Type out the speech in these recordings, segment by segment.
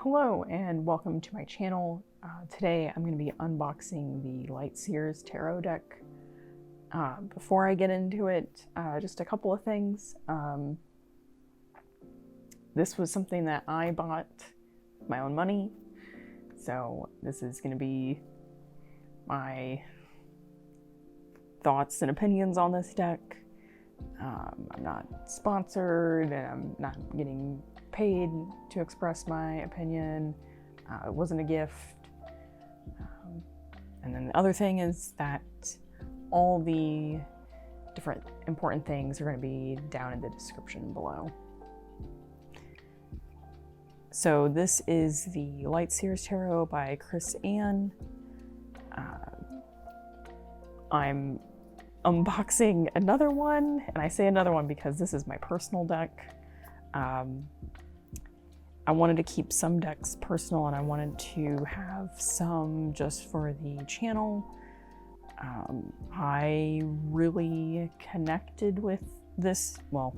Hello and welcome to my channel. Today I'm going to be unboxing the Light Seer's Tarot deck. Before I get into it, just a couple of things. This was something that I bought with my own money, so this is going to be my thoughts and opinions on this deck. I'm not sponsored and I'm not getting paid to express my opinion. It wasn't a gift. And then the other thing is that all the different important things are going to be down in the description below. So this is the Light Seer's Tarot by Chris Ann. I'm unboxing another one, and I say another one because this is my personal deck. I wanted to keep some decks personal and I wanted to have some just for the channel. I really connected with this, well,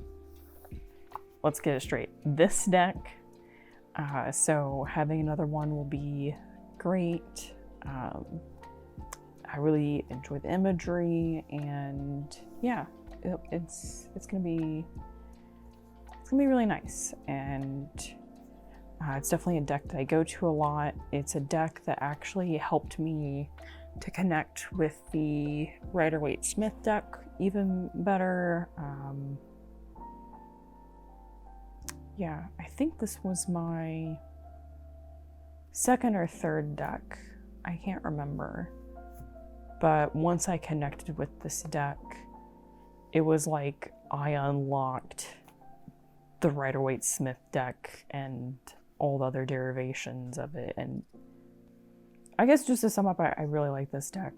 let's get it straight, this deck. So having another one will be great. I really enjoy the imagery, and yeah, it's gonna be really nice. And it's definitely a deck that I go to a lot. It's a deck that actually helped me to connect with the Rider Waite Smith deck even better. Yeah, I think this was my second or third deck. I can't remember. But once I connected with this deck, it was like I unlocked the Rider Waite Smith deck and all the other derivations of it. And I guess just to sum up, I really like this deck.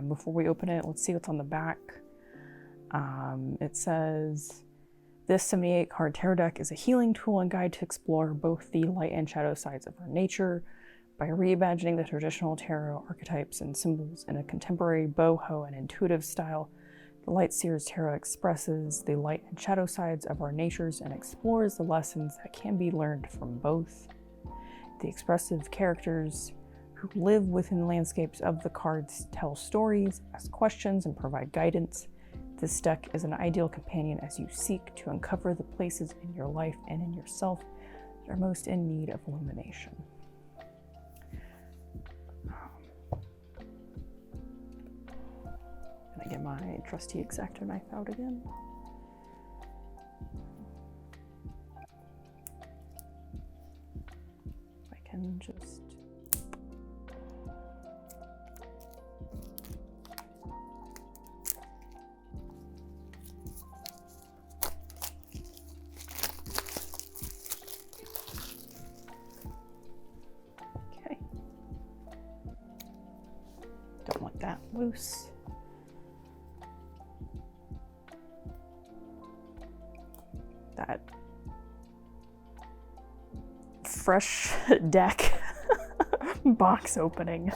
Before we open it, let's see what's on the back. It says, this 78 card tarot deck is a healing tool and guide to explore both the light and shadow sides of our nature by reimagining the traditional tarot archetypes and symbols in a contemporary boho and intuitive style. The Light Seer's Tarot expresses the light and shadow sides of our natures and explores the lessons that can be learned from both. The expressive characters who live within the landscapes of the cards tell stories, ask questions, and provide guidance. This deck is an ideal companion as you seek to uncover the places in your life and in yourself that are most in need of illumination. I get my trusty X-Acto knife out again. I can just... Okay. Don't want that loose. That fresh deck box opening.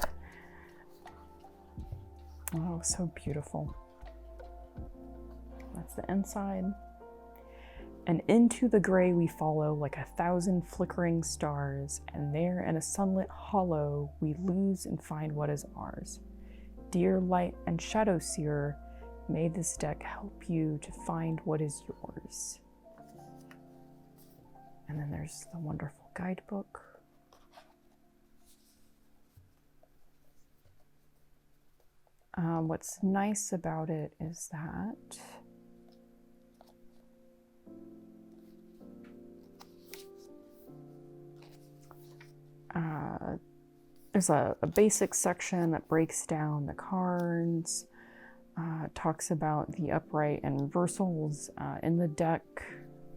Oh, so beautiful. That's the inside. And into the gray we follow like 1,000 flickering stars, and there in a sunlit hollow we lose and find what is ours. Dear Light and Shadow Seer, may this deck help you to find what is yours. And then there's the wonderful guidebook. What's nice about it is that there's a basic section that breaks down the cards, talks about the upright and reversals in the deck.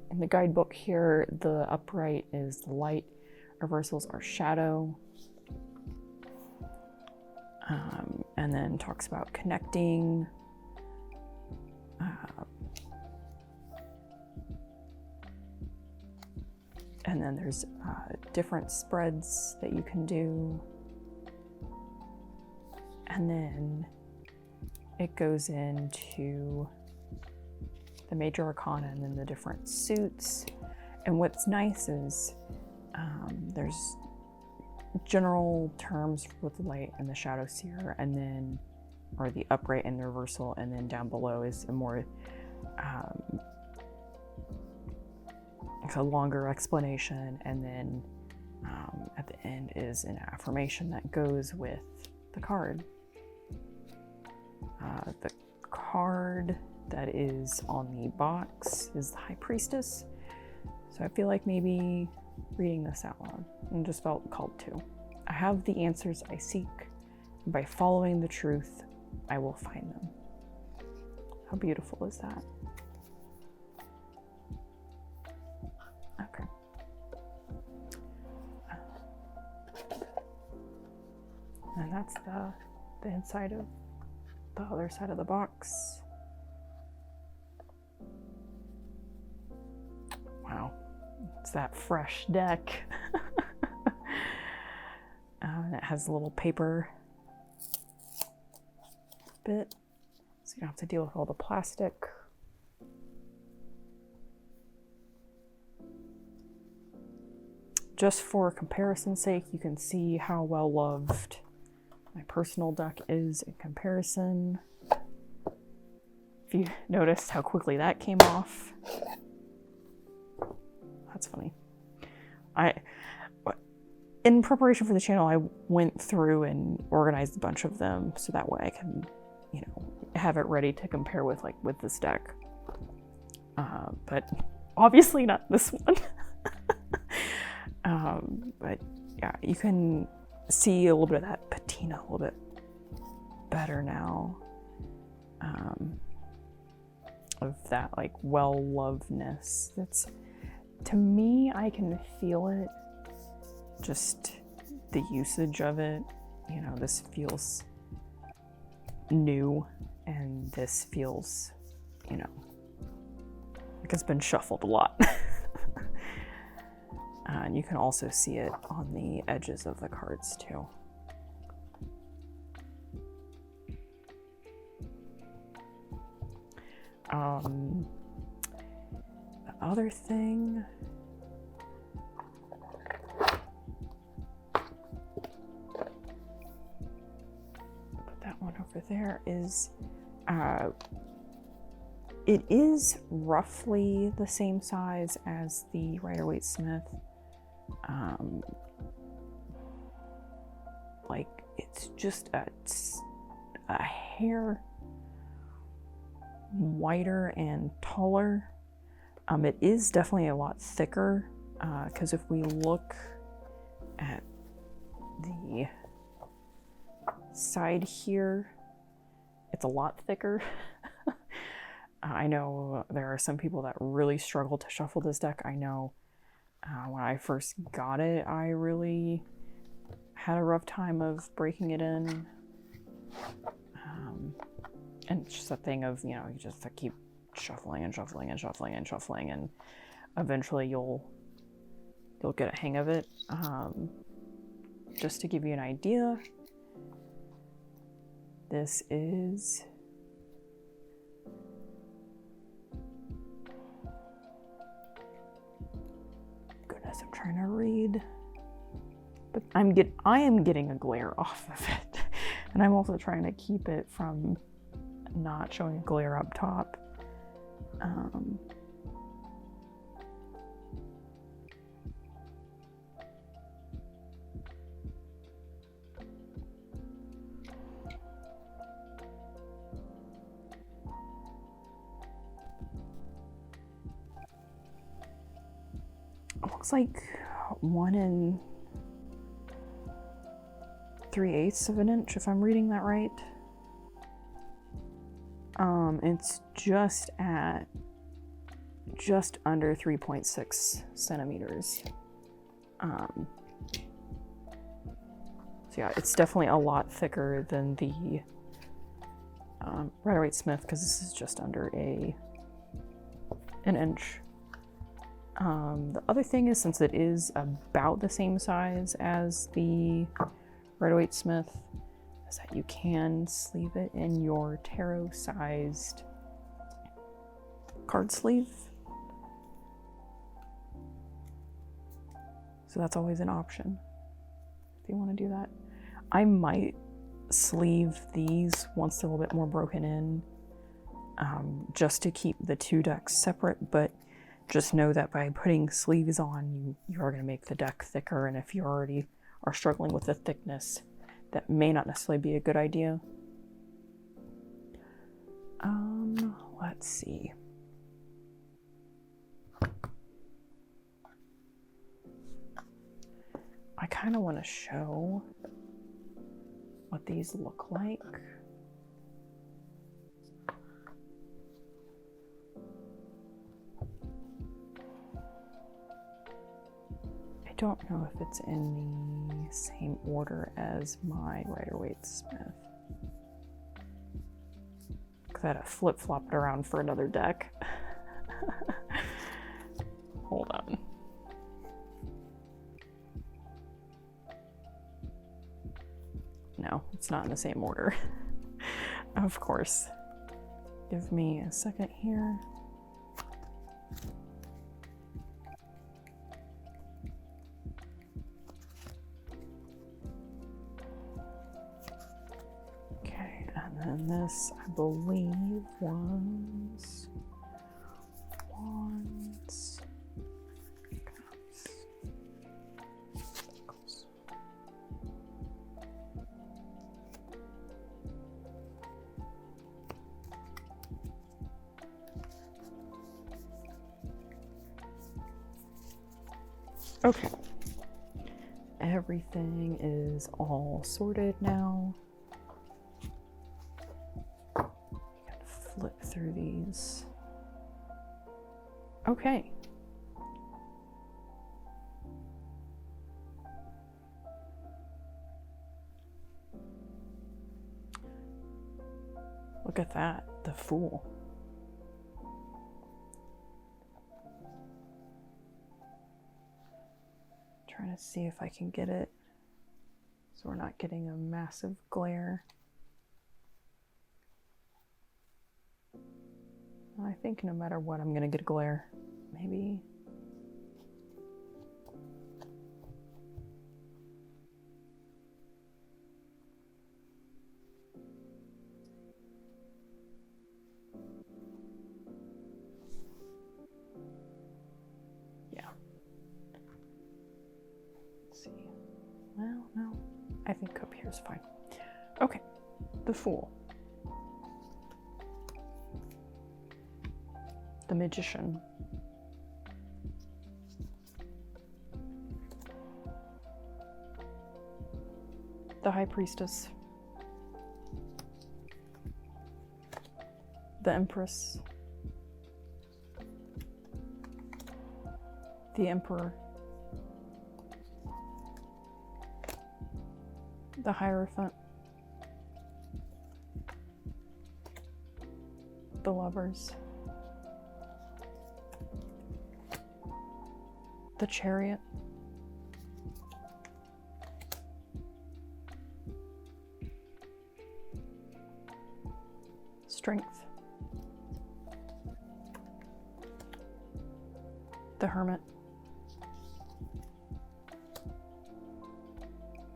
In the guidebook here, the upright is the light, reversals are shadow. And then talks about connecting. And then there's different spreads that you can do. And then it goes into the major arcana and then the different suits. And what's nice is there's general terms with the light and the shadow seer, and then, or the upright and the reversal, and then down below is a more, it's a longer explanation, and then at the end is an affirmation that goes with the card. The card that is on the box is the High Priestess. So I feel like maybe reading this out loud, and just felt called to. I have the answers I seek, and by following the truth, I will find them. How beautiful is that? Okay. And that's the inside of the other side of the box. Wow, it's that fresh deck. And it has a little paper bit, so you don't have to deal with all the plastic. Just for comparison's sake, you can see how well loved my personal deck is in comparison. If you noticed how quickly that came off. That's funny. In preparation for the channel, I went through and organized a bunch of them so that way I can, you know, have it ready to compare with, like, with this deck. But obviously not this one. But yeah, you can see a little bit of that patina a little bit better now. Of that, like, well-lovedness. That's, to me, I can feel it. Just the usage of it. You know, this feels new, and this feels, you know, like it's been shuffled a lot. And you can also see it on the edges of the cards too. The other thing, put that one over there, is it is roughly the same size as the Rider Waite Smith. Like, it's just a hair wider and taller. It is definitely a lot thicker, because if we look at the side here, it's a lot thicker. I know there are some people that really struggle to shuffle this deck. I know when I first got it, I really had a rough time of breaking it in. And it's just a thing of, you know, you just keep shuffling and shuffling and shuffling and shuffling, and eventually you'll get a hang of it. Just to give you an idea, this is goodness, I'm trying to read, but I am getting a glare off of it, and I'm also trying to keep it from not showing a glare up top. It looks like 1 3/8 of an inch, if I'm reading that right. It's just under 3.6 centimeters. So yeah, it's definitely a lot thicker than the Rider Waite Smith, because this is just under an inch. The other thing is, since it is about the same size as the Rider Waite Smith, is that you can sleeve it in your tarot-sized card sleeve. So that's always an option. if you want to do that. I might sleeve these once they're a little bit more broken in, just to keep the two decks separate, but just know that by putting sleeves on, you are going to make the deck thicker, and if you already are struggling with the thickness, that may not necessarily be a good idea. Let's see. I kind of want to show what these look like. I don't know if it's in the same order as my Rider Waite Smith. Because I had to flip-flop it around for another deck. Hold on. No, it's not in the same order. Of course. Give me a second here. Okay, and then this, I believe, was wands. Okay, everything is all sorted now. You can flip through these. Okay. Look at that, the Fool. Trying to see if I can get it so we're not getting a massive glare. I think no matter what, I'm gonna get a glare. Maybe. Well, no, I think up here is fine. Okay, the Fool. The Magician. The High Priestess. The Empress. The Emperor. The Hierophant. The Lovers. The Chariot. Strength. The Hermit.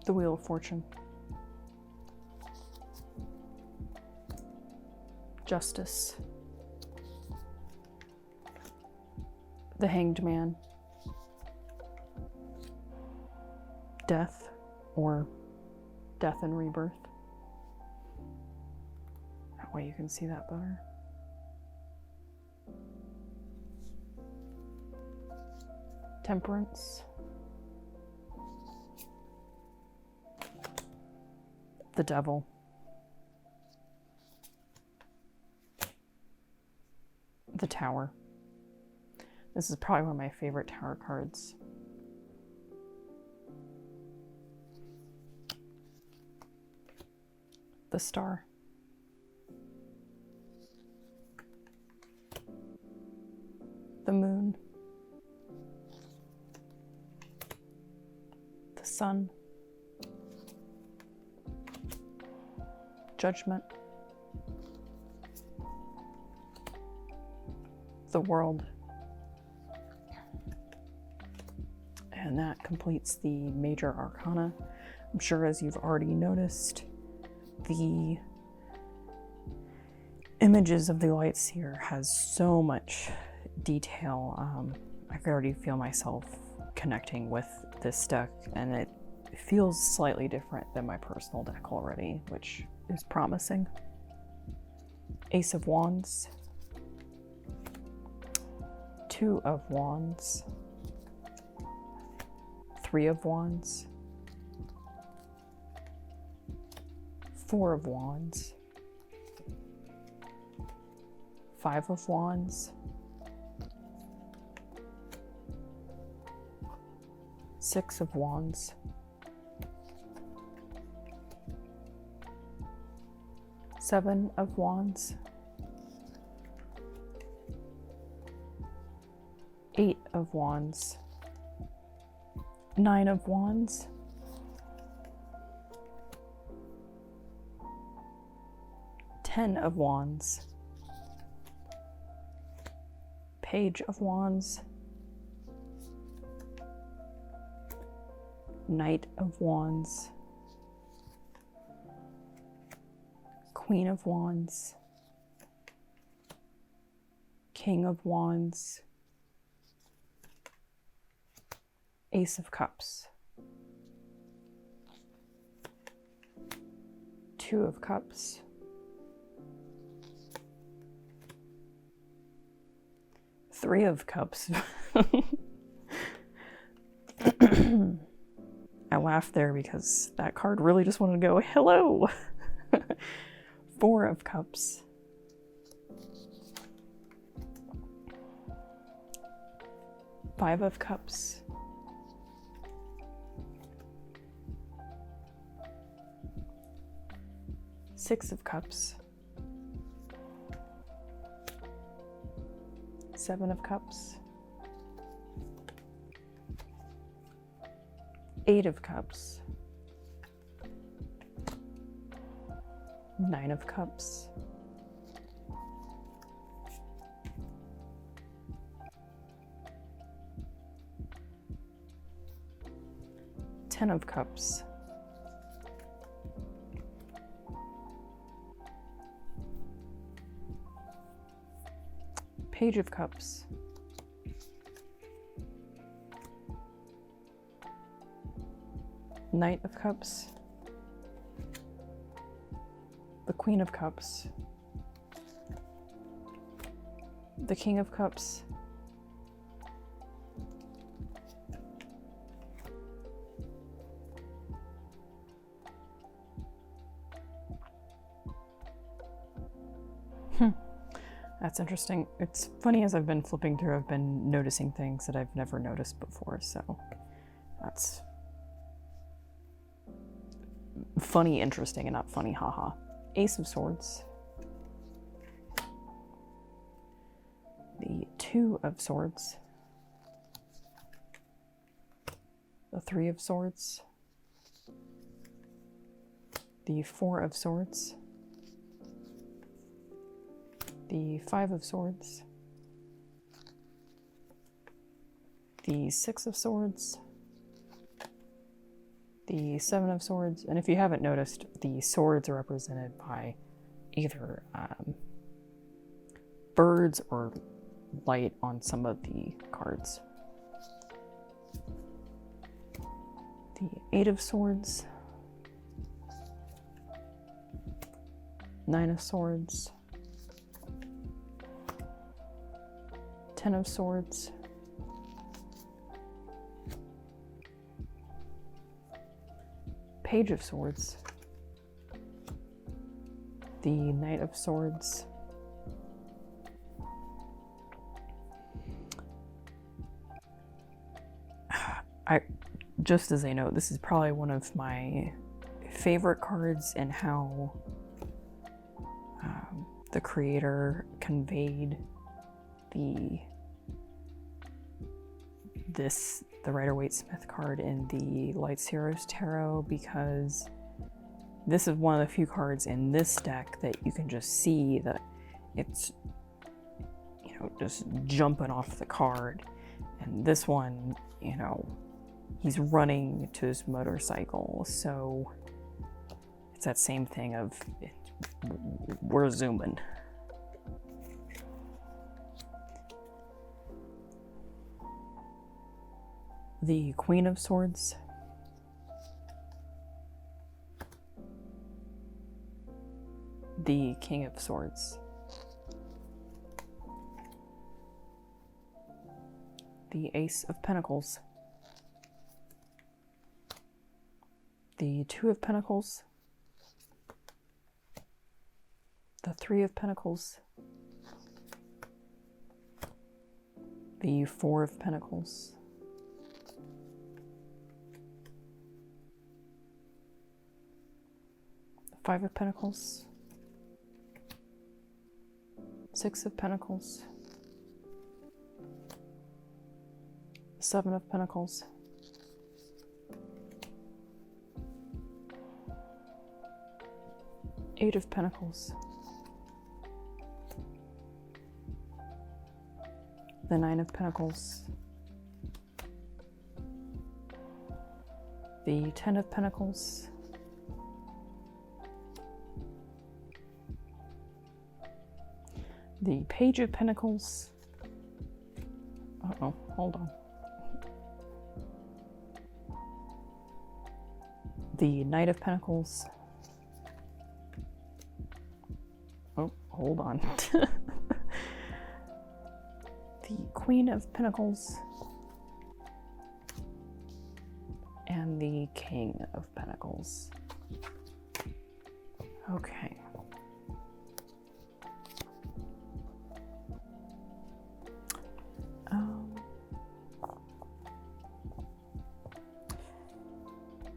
The Wheel of Fortune. Justice. The Hanged Man. Death, or Death and Rebirth. That way you can see that better. Temperance. The Devil. The Tower. This is probably one of my favorite Tower cards. The Star. The Moon. The Sun. Judgment. The World. And that completes the major arcana. I'm sure, as you've already noticed, the images of the Light Seer has so much detail. I can already feel myself connecting with this deck, and it feels slightly different than my personal deck already, which is promising. Ace of Wands, Two of Wands, Three of Wands, Four of Wands, Five of Wands, Six of Wands, Seven of Wands, Eight of Wands, Nine of Wands, Ten of Wands, Page of Wands, Knight of Wands, Queen of Wands, King of Wands, Ace of Cups, Two of Cups, Three of Cups. I laughed there because that card really just wanted to go, hello! Four of Cups, Five of Cups, Six of Cups, Seven of Cups, Eight of Cups, Nine of Cups, Ten of Cups, Page of Cups, Knight of Cups, the Queen of Cups, the King of Cups, That's interesting. It's funny, as I've been flipping through, I've been noticing things that I've never noticed before, so that's funny, interesting, and not funny, haha. Ace of Swords, the Two of Swords, the Three of Swords, the Four of Swords, the Five of Swords, the Six of Swords, the Seven of Swords, and if you haven't noticed, the swords are represented by either birds or light on some of the cards. The Eight of Swords, Nine of Swords, Ten of Swords, Page of Swords, the Knight of Swords, just as a note, this is probably one of my favorite cards in how the creator conveyed the Rider Waite Smith card in the Light Heroes Tarot, because this is one of the few cards in this deck that you can just see that it's, you know, just jumping off the card. And this one, you know, he's running to his motorcycle. So it's that same thing of we're zooming. The Queen of Swords. The King of Swords. The Ace of Pentacles. The Two of Pentacles. The Three of Pentacles. The Four of Pentacles. The Five of Pentacles. Six of Pentacles. The Seven of Pentacles. Eight of Pentacles. The Nine of Pentacles. The Ten of Pentacles. The Page of Pentacles. Uh-oh, hold on. The Knight of Pentacles. Oh, hold on. The Queen of Pentacles. And the King of Pentacles. Okay.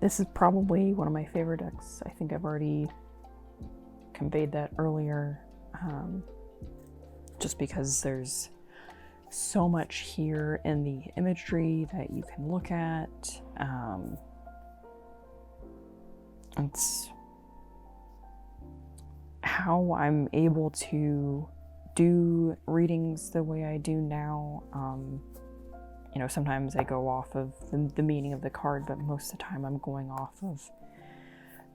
This is probably one of my favorite decks. I think I've already conveyed that earlier, just because there's so much here in the imagery that you can look at. It's how I'm able to do readings the way I do now. You know, sometimes I go off of the meaning of the card, but most of the time I'm going off of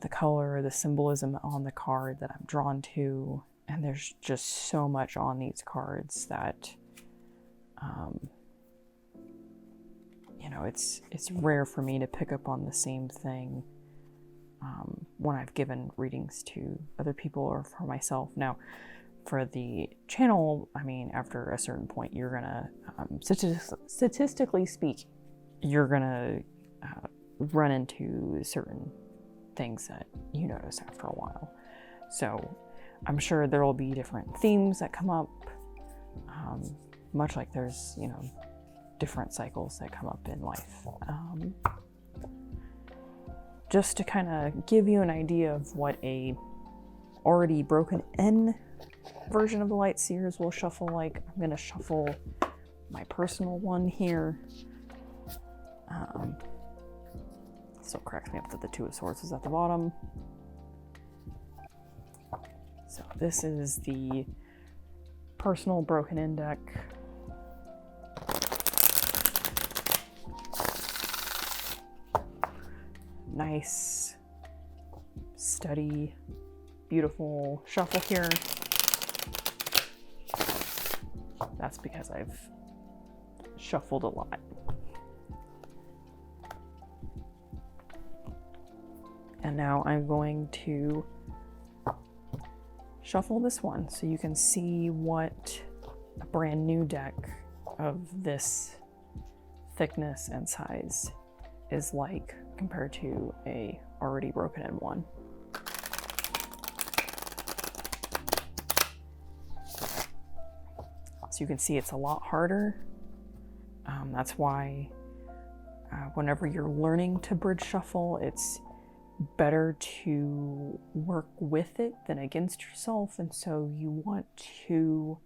the color or the symbolism on the card that I'm drawn to. And there's just so much on these cards that, you know, it's rare for me to pick up on the same thing when I've given readings to other people or for myself. Now, for the channel, I mean, after a certain point, you're gonna, statistically speaking, you're gonna run into certain things that you notice after a while. So I'm sure there will be different themes that come up, much like there's, you know, different cycles that come up in life. Just to kind of give you an idea of what a already broken in version of the Light Seers will shuffle like. I'm going to shuffle my personal one here. Still cracks me up that the Two of Swords is at the bottom. So this is the personal broken in deck. Nice, steady, beautiful shuffle here. That's because I've shuffled a lot. And now I'm going to shuffle this one so you can see what a brand new deck of this thickness and size is like compared to a already broken in one. So you can see it's a lot harder. That's why whenever you're learning to bridge shuffle, it's better to work with it than against yourself. And so you want to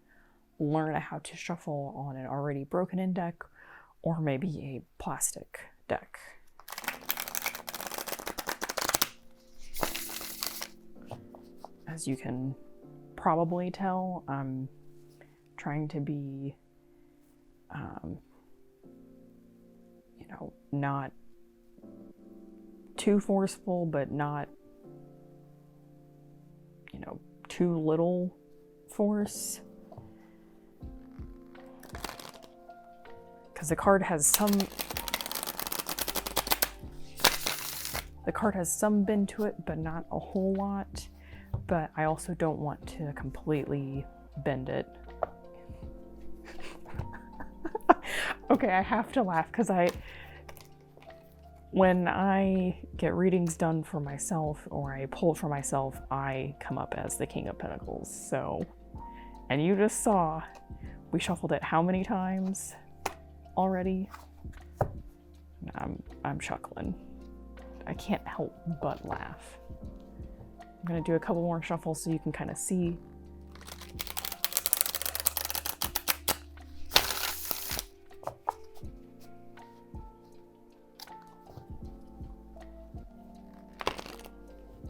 learn how to shuffle on an already broken in deck or maybe a plastic deck. As you can probably tell, I'm trying to be, you know, not too forceful, but not, you know, too little force. Because the card has some bend to it, but not a whole lot. But I also don't want to completely bend it. Okay, I have to laugh because when I get readings done for myself or I pull for myself, I come up as the King of Pentacles. So, and you just saw, we shuffled it how many times already? I'm chuckling. I can't help but laugh. I'm gonna do a couple more shuffles so you can kind of see.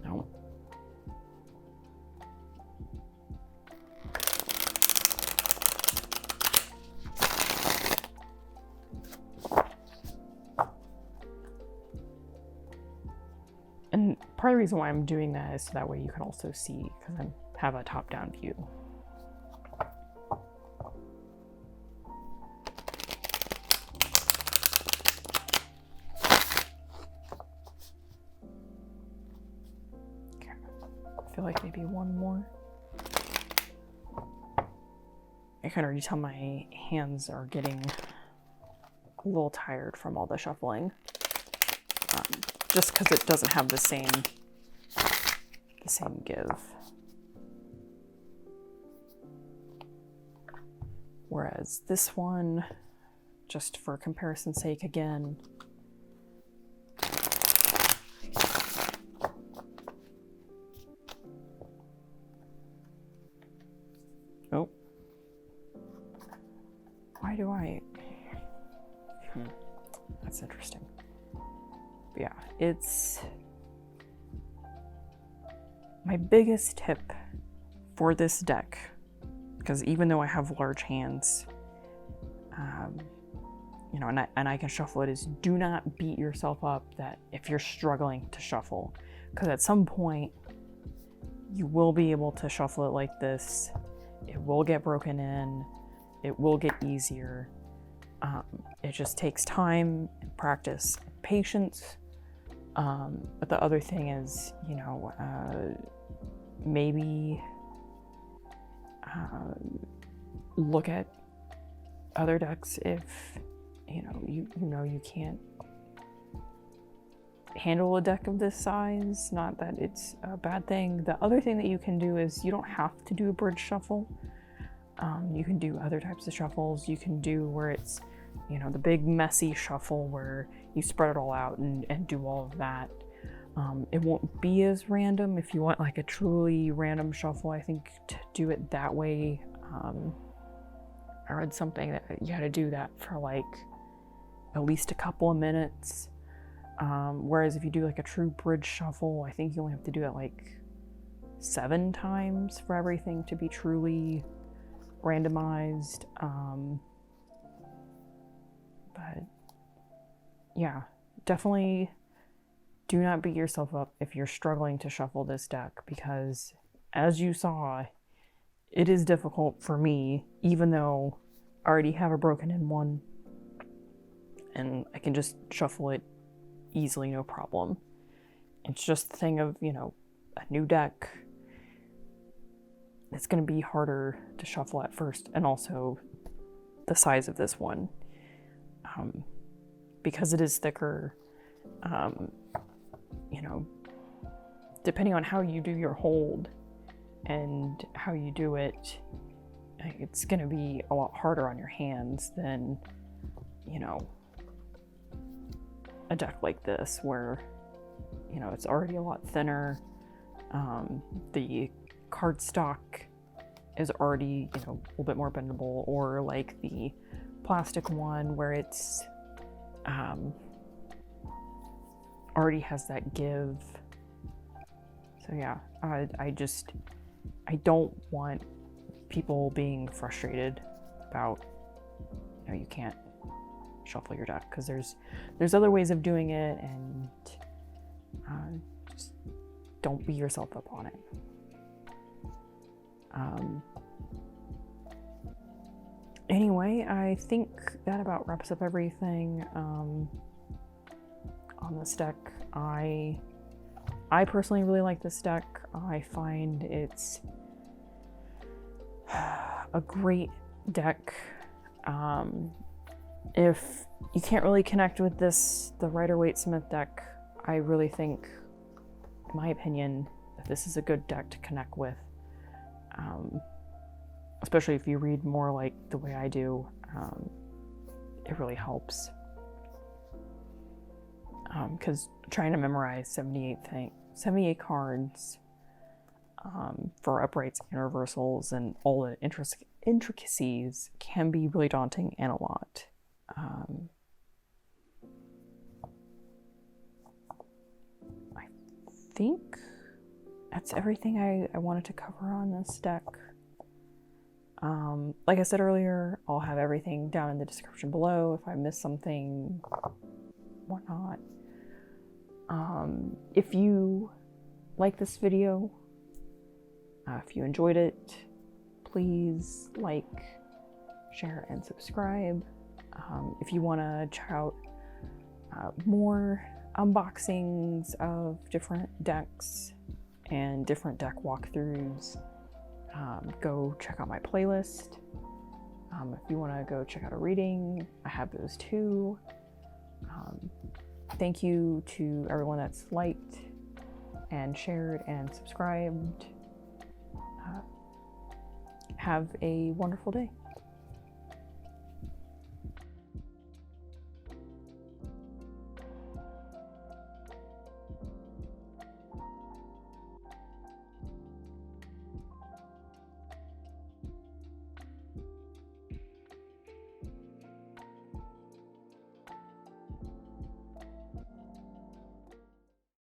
No. And part of the reason why I'm doing that is so that way you can also see, because I have a top-down view. Okay. I feel like maybe one more. I can already tell my hands are getting a little tired from all the shuffling. Just because it doesn't have the same give. Whereas this one, just for comparison's sake again, oh, why do I, that's interesting. Yeah, it's my biggest tip for this deck, because even though I have large hands, you know, and I can shuffle it, is do not beat yourself up that if you're struggling to shuffle, because at some point you will be able to shuffle it like this. It will get broken in. It will get easier. It just takes time and practice, and patience. But the other thing is, you know, maybe look at other decks if, you know you can't handle a deck of this size. Not that it's a bad thing. The other thing that you can do is you don't have to do a bridge shuffle. You can do other types of shuffles. You can do where it's, you know, the big messy shuffle where you spread it all out and do all of that. It won't be as random. If you want like a truly random shuffle, I think to do it that way, I read something that you had to do that for like at least a couple of minutes. Whereas if you do like a true bridge shuffle, I think you only have to do it like 7 times for everything to be truly randomized. But yeah, definitely do not beat yourself up if you're struggling to shuffle this deck, because as you saw, it is difficult for me, even though I already have a broken in one and I can just shuffle it easily, no problem. It's just the thing of, you know, a new deck. It's going to be harder to shuffle at first, and also the size of this one. Because it is thicker, you know, depending on how you do your hold and how you do it, it's going to be a lot harder on your hands than, you know, a deck like this where, you know, it's already a lot thinner. The cardstock is already, you know, a little bit more bendable, or like the plastic one where it's already has that give. So yeah, I don't want people being frustrated about, you know, you can't shuffle your deck, because there's other ways of doing it, and Just don't beat yourself up on it. Anyway, I think that about wraps up everything on this deck. I personally really like this deck. I find it's a great deck. If you can't really connect with the Rider Waite Smith deck, I really think, in my opinion, that this is a good deck to connect with. Especially if you read more like the way I do, it really helps. Because trying to memorize 78 cards for uprights and reversals and all the intricacies can be really daunting and a lot. I think that's everything I wanted to cover on this deck. Like I said earlier, I'll have everything down in the description below if I missed something, whatnot. If you like this video, if you enjoyed it, please like, share, and subscribe. If you want to check out more unboxings of different decks and different deck walkthroughs, go check out my playlist. If you want to go check out a reading, I have those too. Thank you to everyone that's liked and shared and subscribed. Have a wonderful day.